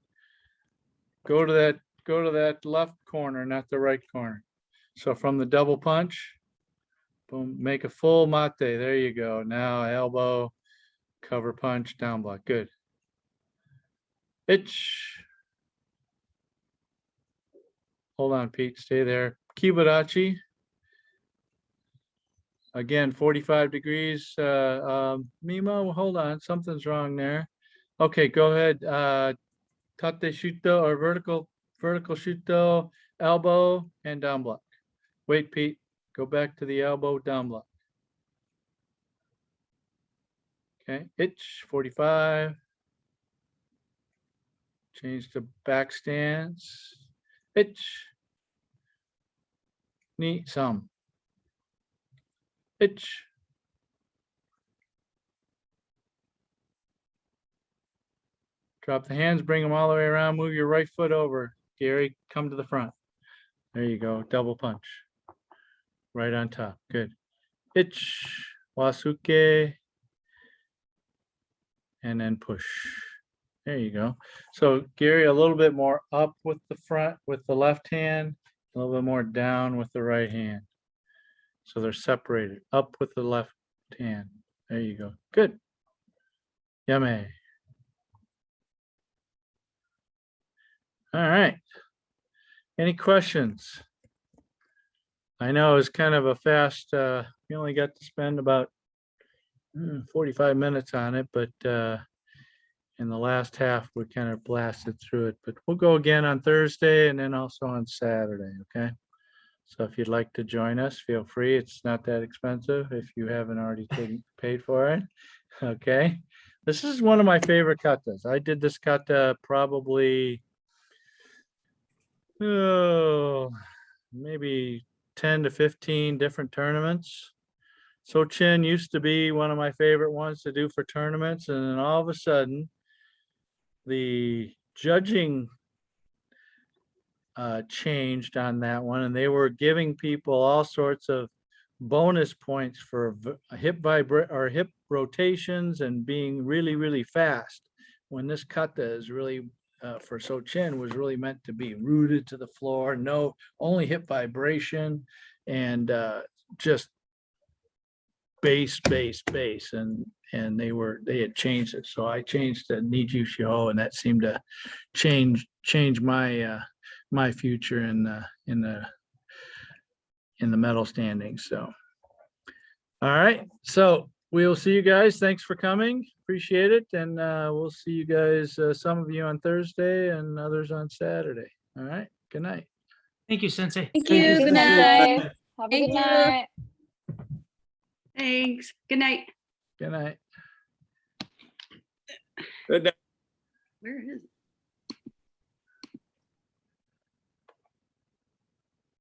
Go to that left corner, not the right corner. So from the double punch, boom, make a full mate. There you go. Now elbow, cover punch, down block. Good. Itch. Hold on, Pete. Stay there. Kibadachi. Again, 45 degrees. Mimo, hold on. Something's wrong there. Okay, go ahead. Tate shuto or vertical shuto, elbow and down block. Wait, Pete. Go back to the elbow, down block. Okay, itch, 45. Change to back stance. Itch. Knee, some. Itch. Drop the hands, bring them all the way around, move your right foot over. Gary, come to the front. There you go, double punch. Right on top, good. Itch, wasuke, and then push. There you go. So Gary, a little bit more up with the front with the left hand, a little bit more down with the right hand. So they're separated, up with the left hand. There you go, good. Yummy. All right. Any questions? I know it's kind of a fast, we only got to spend about 45 minutes on it, but in the last half, we kind of blasted through it. But we'll go again on Thursday and then also on Saturday, okay? So if you'd like to join us, feel free. It's not that expensive if you haven't already paid for it. Okay. This is one of my favorite katas. I did this kata probably, maybe 10 to 15 different tournaments. So Chin used to be one of my favorite ones to do for tournaments. And then all of a sudden, the judging changed on that one, and they were giving people all sorts of bonus points for hip rotations and being really, really fast. When this kata is really for Sochin was really meant to be rooted to the floor, no, only hip vibration, and just bass, and they had changed it. So I changed to Nijushiho, and that seemed to change my my future in the medal standings. So, all right. So we'll see you guys. Thanks for coming. Appreciate it. And we'll see you guys, some of you on Thursday and others on Saturday. All right. Good night. Thank you, Sensei. Thank you. Good night. Have a Thank good you. night. Thanks. Good night. Good night. Good night. Where is